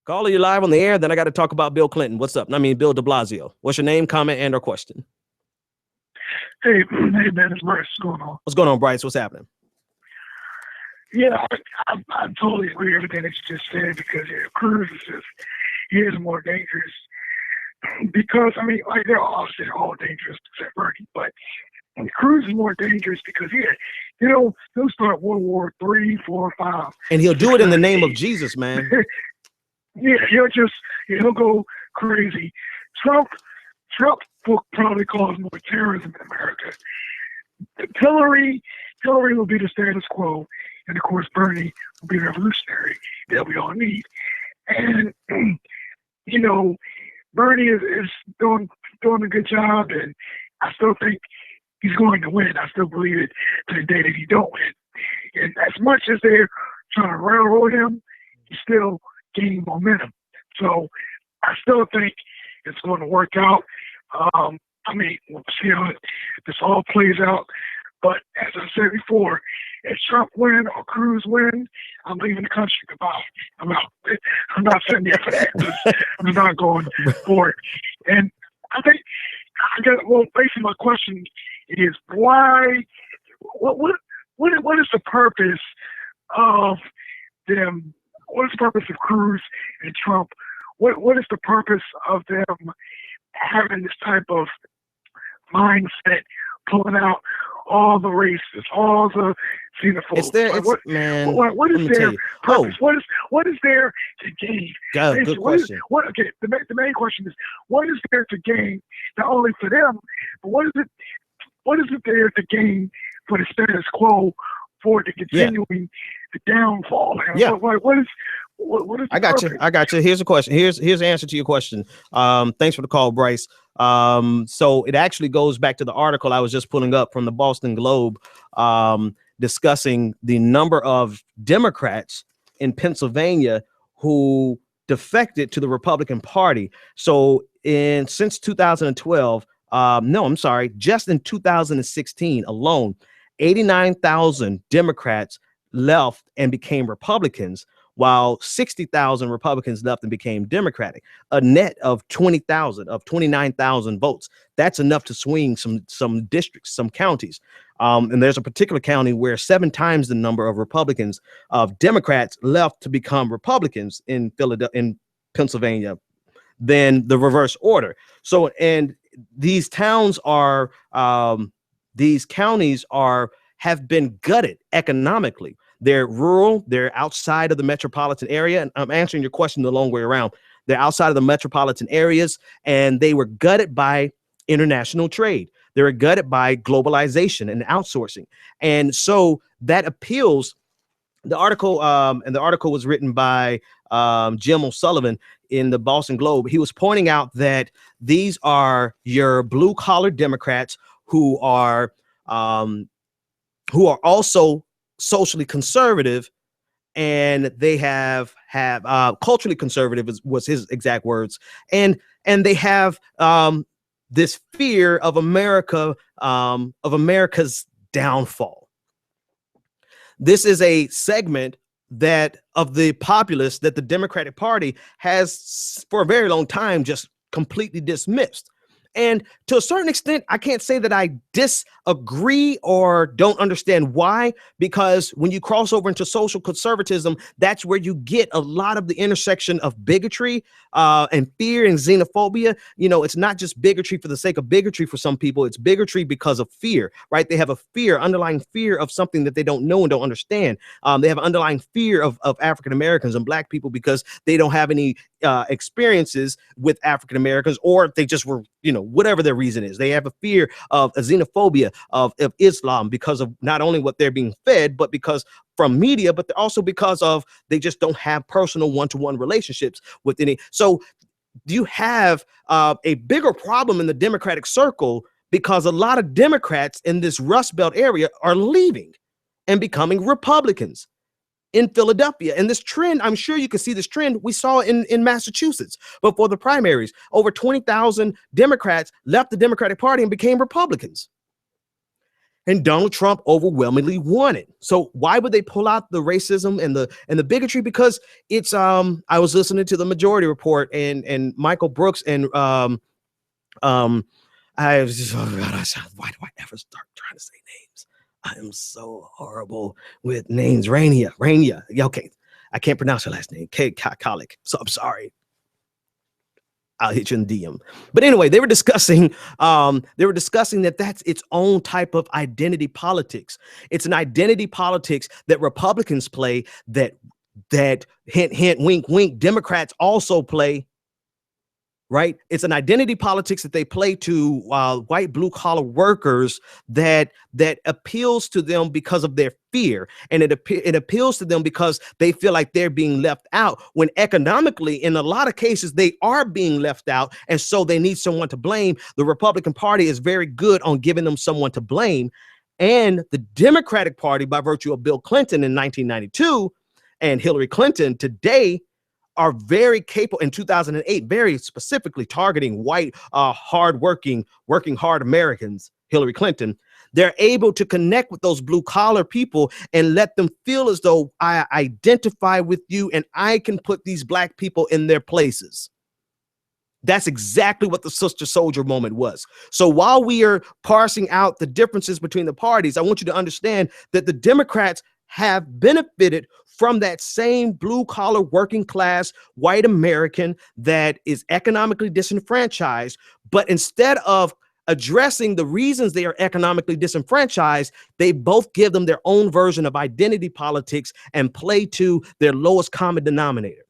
Caller, you live on the air. Then I got to talk about Bill Clinton. What's up? I mean, Bill de Blasio. What's your name, comment, and or question? Hey, hey man, it's Bryce. What's going on? What's going on, Bryce? What's happening? Yeah, I totally agree with everything that you just said because Cruz is just, he is more dangerous because, I mean, like they're obviously all dangerous except Bernie, but Cruz is more dangerous because he'll start World War 3, 4, 5. And he'll do it in the name of Jesus, man. Yeah, he'll go crazy. Trump will probably cause more terrorism in America. Hillary will be the status quo, and of course Bernie will be revolutionary that we all need. And Bernie is doing a good job, and I still think he's going to win. I still believe it to the day that he don't win. And as much as they're trying to railroad him, he's still gaining momentum. So I still think it's going to work out. I mean, we'll see how this all plays out. But as I said before, if Trump win or Cruz win, I'm leaving the country. Goodbye. I'm out. I'm not sitting there for that. I'm not going for it. And I think basically my question is why? What is the purpose of them? What is the purpose of Cruz and Trump? What is the purpose of them having this type of mindset, pulling out all the races, all the xenophobes? What is their purpose? What is there to gain? Good question. The main question is, what is there to gain, not only for them, but what is it there to gain for the status quo, for the continuing the downfall? Yeah. What is I got you. Here's a question. Here's the answer to your question. Thanks for the call, Bryce. So it actually goes back to the article I was just pulling up from the Boston Globe, discussing the number of Democrats in Pennsylvania who defected to the Republican Party. So since 2012, just in 2016 alone, 89,000 Democrats left and became Republicans, while 60,000 Republicans left and became Democratic, a net of 29,000 votes. That's enough to swing some districts, some counties. And there's a particular county where 7 times the number of Democrats left to become Republicans in Pennsylvania than the reverse order. So, and these counties have been gutted economically. They're rural. They're outside of the metropolitan area. And I'm answering your question the long way around. They're outside of the metropolitan areas, and they were gutted by international trade. They were gutted by globalization and outsourcing. And so that appeals. The article was written by Jim O'Sullivan in the Boston Globe. He was pointing out that these are your blue collar Democrats who are also socially conservative, and they have culturally conservative was his exact words, and they have this fear of America's downfall. This is a segment of the populace that the Democratic Party has for a very long time just completely dismissed. And to a certain extent, I can't say that I disagree or don't understand why, because when you cross over into social conservatism, that's where you get a lot of the intersection of bigotry and fear and xenophobia. It's not just bigotry for the sake of bigotry for some people. It's bigotry because of fear, right? They have a underlying fear of something that they don't know and don't understand. They have an underlying fear of African Americans and Black people because they don't have any experiences with African Americans, or they just were, whatever their reason is. They have a fear of a xenophobia of Islam because of not only what they're being fed, but because from media, but also because of they just don't have personal one-to-one relationships with any. So you have a bigger problem in the Democratic circle because a lot of Democrats in this Rust Belt area are leaving and becoming Republicans in Philadelphia. And this trend, I'm sure you can see this trend, we saw in Massachusetts before the primaries. Over 20,000 Democrats left the Democratic Party and became Republicans. And Donald Trump overwhelmingly won it. So why would they pull out the racism and the bigotry? Because it's I was listening to the Majority Report and Michael Brooks and I was just, oh God, why do I ever start trying to say names? I am so horrible with names. Rainier. Yeah, okay. I can't pronounce her last name. Kalik. So I'm sorry. I'll hit you in DM. But anyway, they were discussing that that's its own type of identity politics. It's an identity politics that Republicans play, that hint, hint, wink, wink, Democrats also play. Right? It's an identity politics that they play to white blue collar workers that appeals to them because of their fear, and it appeals to them because they feel like they're being left out, when economically in a lot of cases they are being left out, and so they need someone to blame. The Republican Party is very good on giving them someone to blame, and the Democratic Party, by virtue of Bill Clinton in 1992 and Hillary Clinton today, are very capable in 2008, very specifically targeting white, hardworking, working hard Americans, Hillary Clinton. They're able to connect with those blue collar people and let them feel as though I identify with you and I can put these black people in their places. That's exactly what the Sister Soldier moment was. So while we are parsing out the differences between the parties, I want you to understand that the Democrats have benefited from that same blue collar working class white American that is economically disenfranchised. But instead of addressing the reasons they are economically disenfranchised, they both give them their own version of identity politics and play to their lowest common denominator.